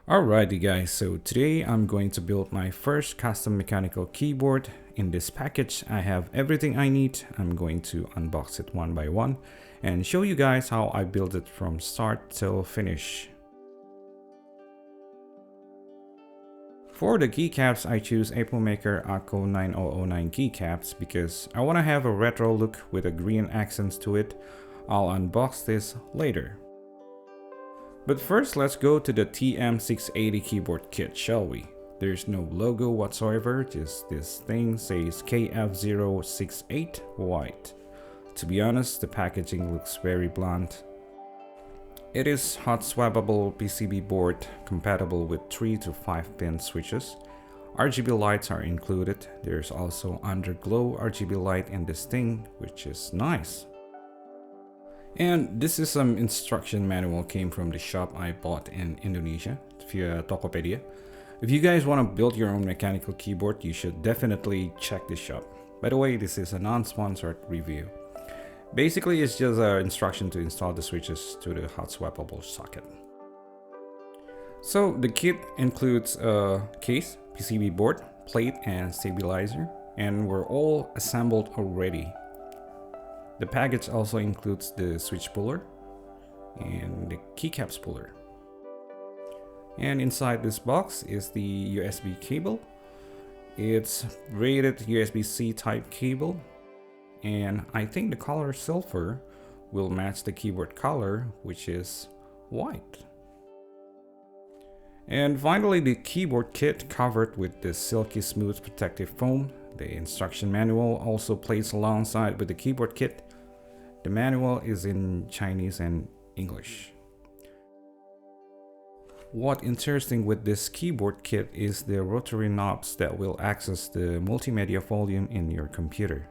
Alrighty guys, so today I'm going to build my first custom mechanical keyboard. In this package I have everything I need. I'm going to unbox it one by one and show you guys how I build it from start till finish. For the keycaps, I choose APOmaker AKKO 9009 keycaps because I want to have a retro look with a green accents to it. I'll unbox this later. But first, let's go to the TM680 keyboard kit, shall we? There's no logo whatsoever, just this thing says KF068 white. To be honest, the packaging looks very blunt. It is hot swappable PCB board compatible with 3 to 5 pin switches. RGB lights are included. There's also underglow RGB light in this thing, which is nice. And this is some instruction manual came from the shop I bought in Indonesia via Tokopedia. If you guys want to build your own mechanical keyboard, you should definitely check this shop. By the way, this is a non-sponsored review. Basically, it's just an instruction to install the switches to the hot swappable socket. So the kit includes a case, PCB board, plate and stabilizer, and we're all assembled already. The package also includes the switch puller and the keycaps puller. And inside this box is the USB cable. It's rated USB-C type cable, and I think the color silver will match the keyboard color, which is white. And finally, the keyboard kit covered with the silky smooth protective foam. The instruction manual also plays alongside with the keyboard kit. The manual is in Chinese and English. What interesting with this keyboard kit is the rotary knobs that will access the multimedia volume in your computer.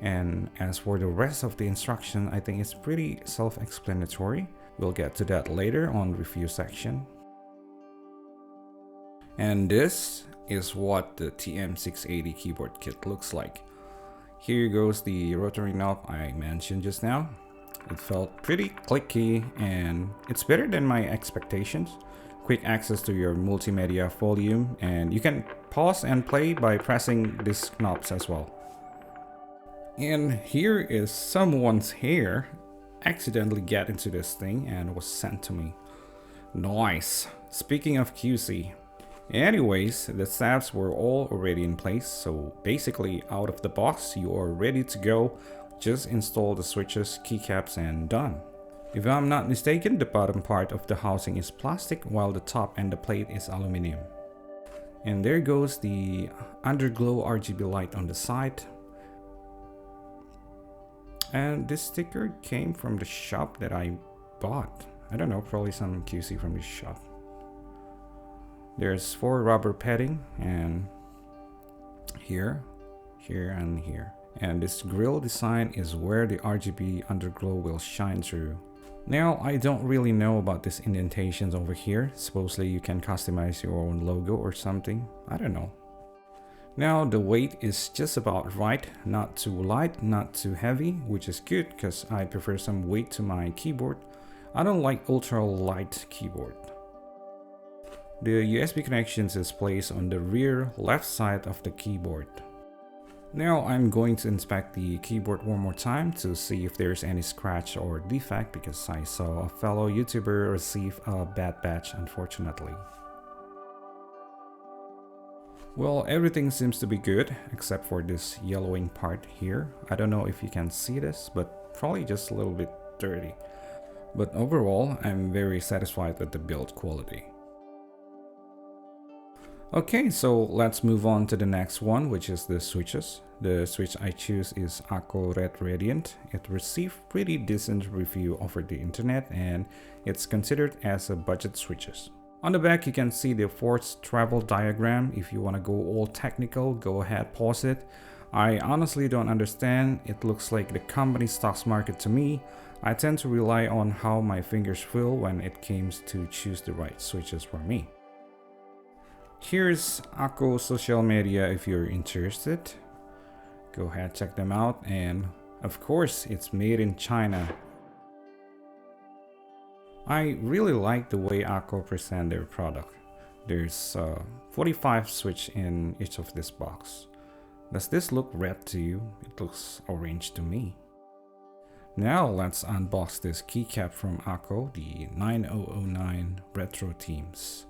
And as for the rest of the instruction, I think it's pretty self-explanatory. We'll get to that later on review section. And this is what the TM680 keyboard kit looks like. Here goes the rotary knob I mentioned just now. It felt pretty clicky and it's better than my expectations. Quick access to your multimedia volume, and you can pause and play by pressing these knobs as well. And here is someone's hair accidentally get into this thing and was sent to me. Nice. Speaking of QC. Anyways, the stabs were all already in place, so basically out of the box you are ready to go. Just install the switches, keycaps and done. If I'm not mistaken, the bottom part of the housing is plastic while the top and the plate is aluminum. And there goes the underglow RGB light on the side. And this sticker came from the shop that I bought. I don't know, probably some QC from this shop. There's 4 rubber padding, and here, here and here. And this grill design is where the RGB underglow will shine through. Now, I don't really know about these indentations over here. Supposedly you can customize your own logo or something. I don't know. Now the weight is just about right. Not too light, not too heavy, which is good because I prefer some weight to my keyboard. I don't like ultra light keyboard. The USB connections is placed on the rear left side of the keyboard. Now I'm going to inspect the keyboard one more time to see if there's any scratch or defect, because I saw a fellow YouTuber receive a bad batch unfortunately. Well, everything seems to be good except for this yellowing part here. I don't know if you can see this, but probably just a little bit dirty. But overall, I'm very satisfied with the build quality. Okay, so let's move on to the next one, which is the switches. The switch I choose is AKKO Red Radiant. It received pretty decent review over the internet and it's considered as a budget switches. On the back you can see the forced travel diagram. If you want to go all technical, go ahead, pause it. I honestly don't understand. It looks like the company stocks market to me. I tend to rely on how my fingers feel when it comes to choose the right switches for me. Here's AKKO social media if you're interested. Go ahead, check them out, and of course it's made in China. I really like the way AKKO present their product. There's 45 switch in each of this box. Does this look red to you? It looks orange to me. Now let's unbox this keycap from AKKO, the 9009 Retro Themes.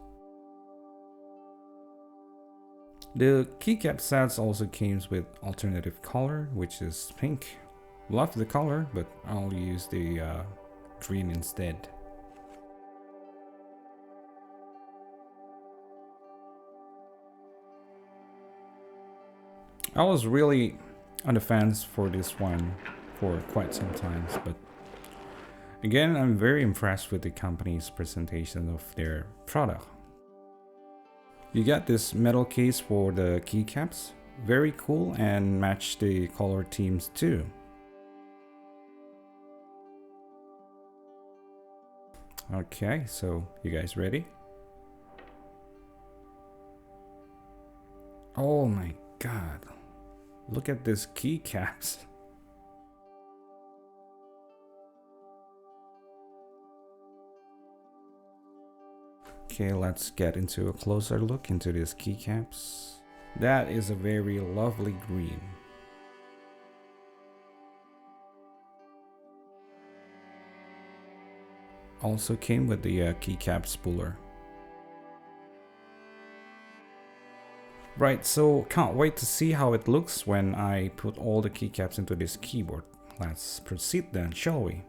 The keycap sets also came with alternative color, which is pink. Love the color, but I'll use the green instead. I was really on the fence for this one for quite some time, but again, I'm very impressed with the company's presentation of their product. You got this metal case for the keycaps, very cool, and match the color themes too. Okay, so you guys ready? Oh my god, look at this keycaps. Okay, let's get into a closer look into these keycaps. That is a very lovely green. Also came with the keycap spooler. Right, so can't wait to see how it looks when I put all the keycaps into this keyboard. Let's proceed then, shall we?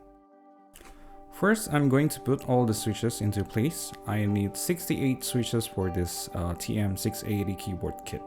First, I'm going to put all the switches into place. I need 68 switches for this TM680 keyboard kit.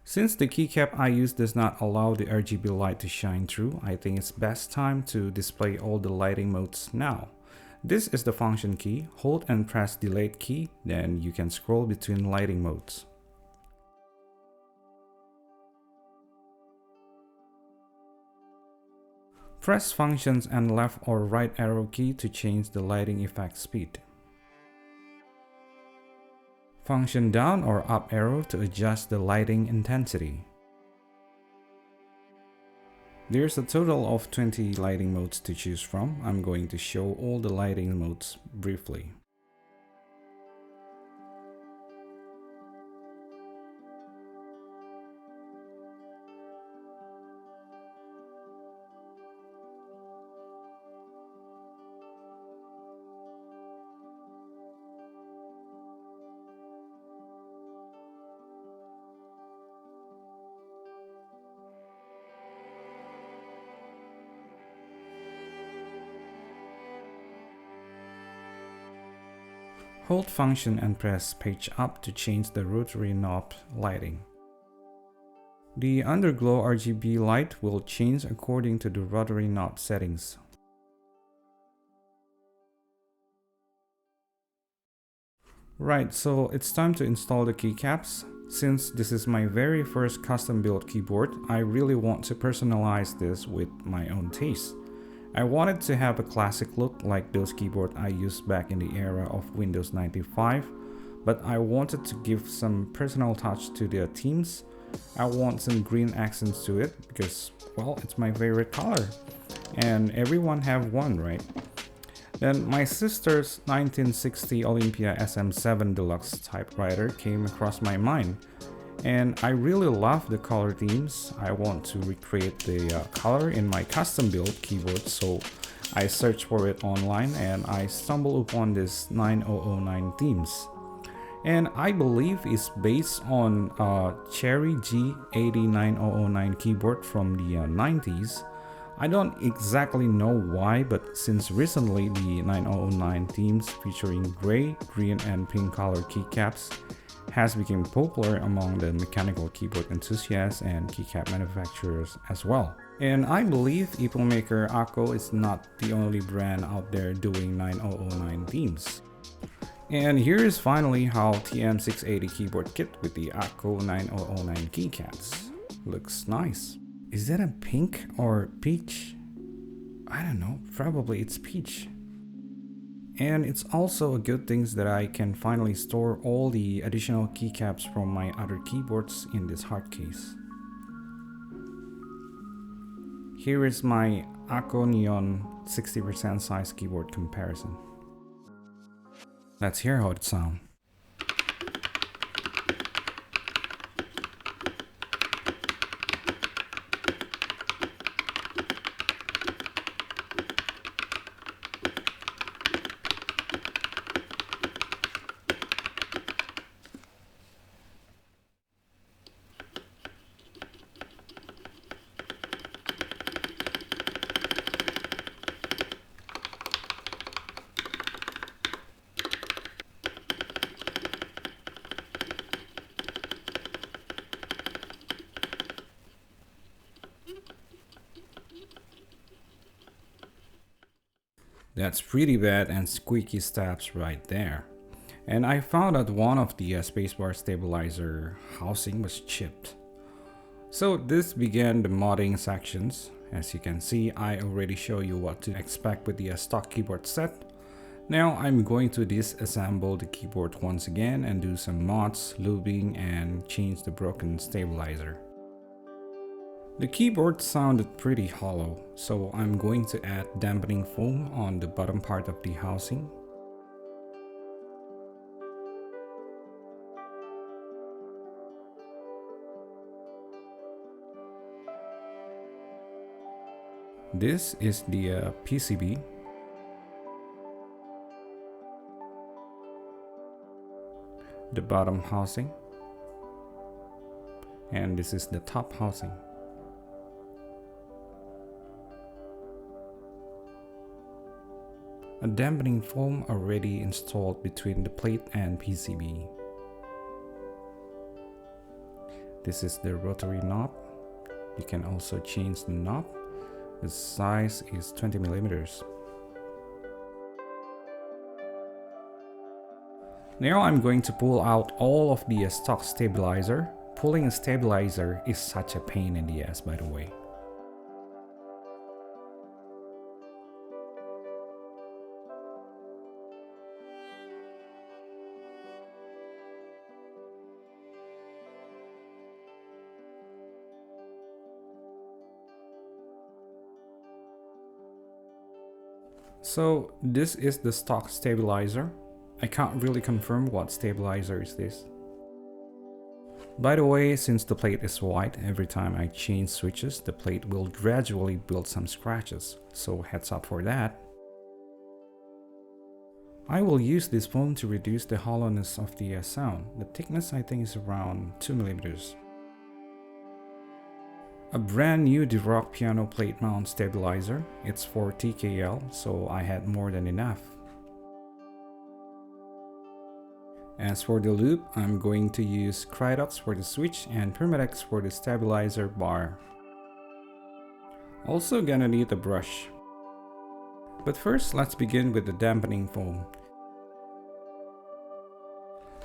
Since the keycap I use does not allow the RGB light to shine through, I think it's best time to display all the lighting modes now. This is the function key. Hold and press delete key, then you can scroll between lighting modes. Press functions and left or right arrow key to change the lighting effect speed. Function down or up arrow to adjust the lighting intensity. There's a total of 20 lighting modes to choose from. I'm going to show all the lighting modes briefly. Hold function and press page up to change the rotary knob lighting. The underglow RGB light will change according to the rotary knob settings. Right, so it's time to install the keycaps. Since this is my very first custom built keyboard, I really want to personalize this with my own taste. I wanted to have a classic look like those keyboards I used back in the era of Windows 95, but I wanted to give some personal touch to the themes. I want some green accents to it because, well, it's my favorite color and everyone have one, right? Then my sister's 1960 Olympia SM7 Deluxe typewriter came across my mind. And I really love the color themes. I want to recreate the color in my custom built keyboard, so I searched for it online and I stumbled upon this 9009 themes. And I believe it's based on Cherry G809009 keyboard from the 90s. I don't exactly know why, but since recently the 9009 themes featuring gray, green and pink color keycaps has become popular among the mechanical keyboard enthusiasts and keycap manufacturers as well. And I believe Apple maker AKKO is not the only brand out there doing 9009 themes. And here is finally how TM680 keyboard kit with the AKKO 9009 keycaps. Looks nice. Is that a pink or peach? I don't know, probably it's peach. And it's also a good thing that I can finally store all the additional keycaps from my other keyboards in this hard case. Here is my AKKO Neon 60% size keyboard comparison. Let's hear how it sounds. That's pretty bad and squeaky stabs right there. And I found that one of the spacebar stabilizer housing was chipped. So this began the modding sections. As you can see, I already show you what to expect with the stock keyboard set. Now I'm going to disassemble the keyboard once again and do some mods, lubing, and change the broken stabilizer. The keyboard sounded pretty hollow, so I'm going to add dampening foam on the bottom part of the housing. This is the PCB. The bottom housing. And this is the top housing. A dampening foam already installed between the plate and PCB. This is the rotary knob. You can also change the knob. The size is 20 millimeters. Now I'm going to pull out all of the stock stabilizer. Pulling a stabilizer is such a pain in the ass, by the way. So this is the stock stabilizer. I can't really confirm what stabilizer is this. By the way, since the plate is white, every time I change switches, the plate will gradually build some scratches, so heads up for that. I will use this foam to reduce the hollowness of the sound. The thickness I think is around 2 millimeters. A brand new DUROCK piano plate mount stabilizer. It's for TKL, so I had more than enough. As for the lube, I'm going to use KRYTOX for the switch and PREAMP for the stabilizer bar. Also gonna need a brush. But first, let's begin with the dampening foam.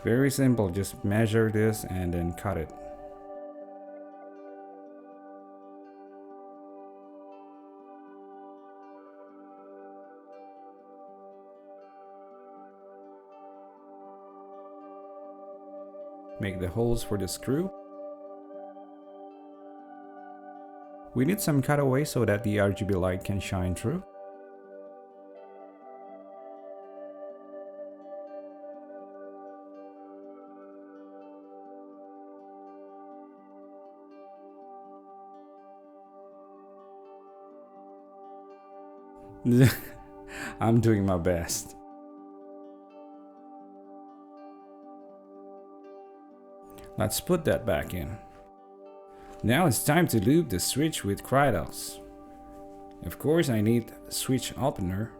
Very simple, just measure this and then cut it. Make the holes for the screw. We need some cutaway so that the RGB light can shine through. I'm doing my best. Let's put that back in. Now it's time to lube the switch with KRYTOX. Of course, I need a switch opener.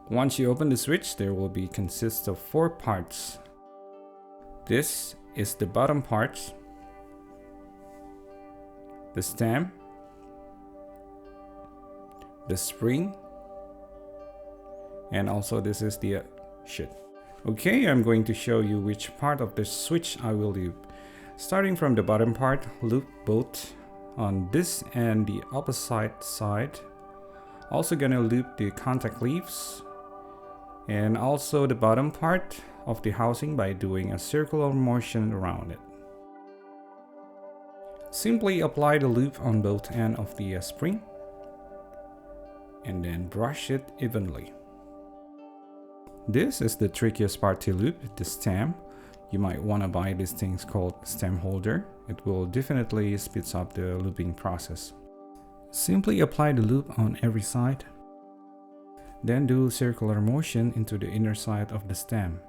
Once you open the switch, there will be consist of 4 parts. This is the bottom part, the stem, the spring, and also this is the Okay, I'm going to show you which part of the switch I will lube. Starting from the bottom part, loop both on this and the opposite side. Also gonna loop the contact leaves and also the bottom part of the housing by doing a circular motion around it. Simply apply the lube on both ends of the spring and then brush it evenly. This is the trickiest part to lube, the stem. You might want to buy these things called stem holder. It will definitely speeds up the lubing process. Simply apply the lube on every side. Then do circular motion into the inner side of the stem.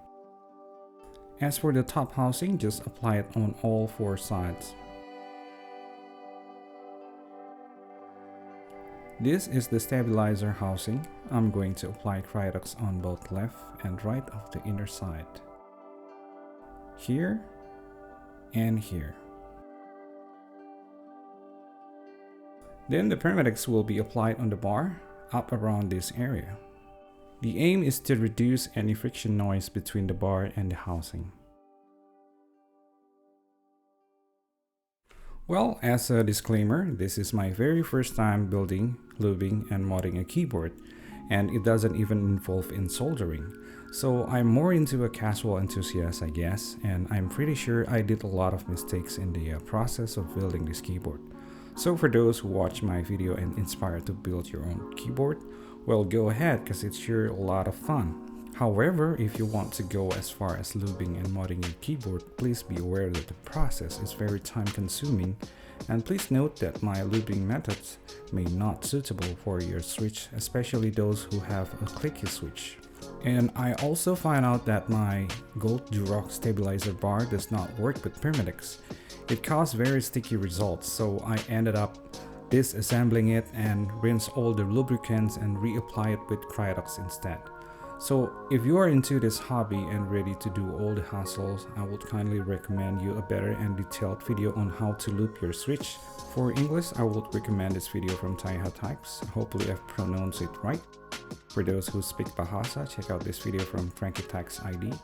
As for the top housing, just apply it on all 4 sides. This is the stabilizer housing. I'm going to apply KRYTOX on both left and right of the inner side. Here and here. Then the PREAMP will be applied on the bar up around this area. The aim is to reduce any friction noise between the bar and the housing. Well, as a disclaimer, this is my very first time building, lubing, and modding a keyboard, and it doesn't even involve in soldering. So I'm more into a casual enthusiast, I guess, and I'm pretty sure I did a lot of mistakes in the process of building this keyboard. So for those who watch my video and inspired to build your own keyboard, well, go ahead because it's sure a lot of fun. However, if you want to go as far as lubing and modding your keyboard, please be aware that the process is very time consuming, and please note that my lubing methods may not suitable for your switch, especially those who have a clicky switch. And I also find out that my gold DUROCK stabilizer bar does not work with PREAMP. It caused very sticky results, so I ended up disassembling it and rinse all the lubricants and reapply it with KRYTOX instead. So if you are into this hobby and ready to do all the hassles, I would kindly recommend you a better and detailed video on how to loop your switch. For English, I would recommend this video from TM680. Hopefully I've pronounced it right. For those who speak Bahasa, check out this video from TM680.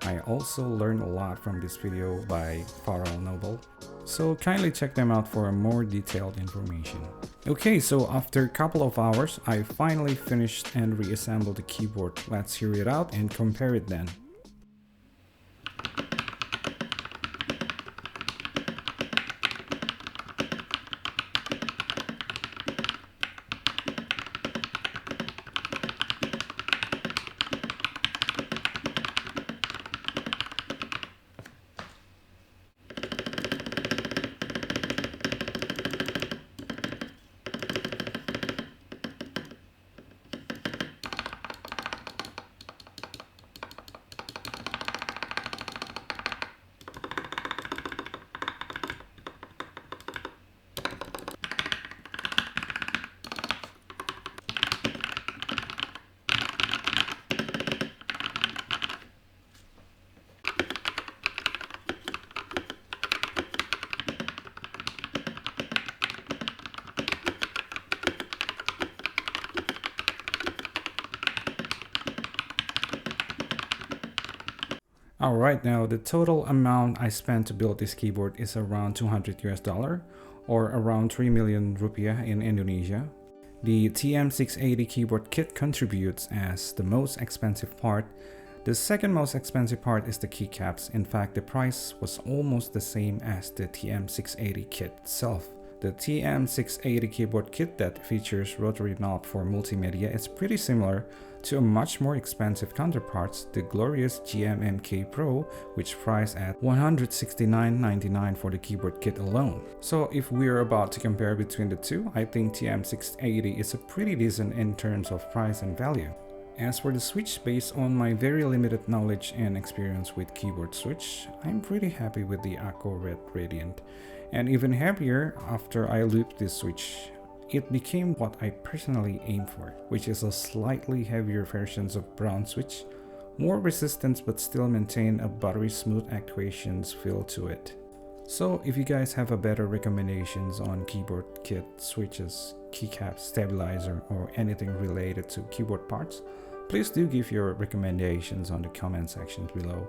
I also learned a lot from this video by VARIO-TESSAR. So kindly check them out for more detailed information. Okay, so after a couple of hours, I finally finished and reassembled the keyboard. Let's hear it out and compare it then. Alright, now the total amount I spent to build this keyboard is around $200 or around 3 million rupiah in Indonesia. The TM680 keyboard kit contributes as the most expensive part. The second most expensive part is the keycaps. In fact, the price was almost the same as the TM680 kit itself. The TM680 keyboard kit that features rotary knob for multimedia is pretty similar to a much more expensive counterparts, the glorious GMMK Pro, which priced at $169.99 for the keyboard kit alone. So if we're about to compare between the two, I think TM680 is a pretty decent in terms of price and value. As for the switch, based on my very limited knowledge and experience with keyboard switch, I'm pretty happy with the AKKO Red Radiant, and even happier after I looped this switch. It became what I personally aim for, which is a slightly heavier versions of brown switch, more resistance but still maintain a buttery smooth actuations feel to it. So if you guys have a better recommendations on keyboard kit, switches, keycaps, stabilizer, or anything related to keyboard parts, please do give your recommendations on the comment sections below.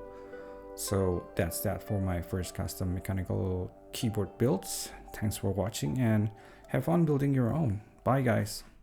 So that's that for my first custom mechanical keyboard builds. Thanks for watching and have fun building your own. Bye guys.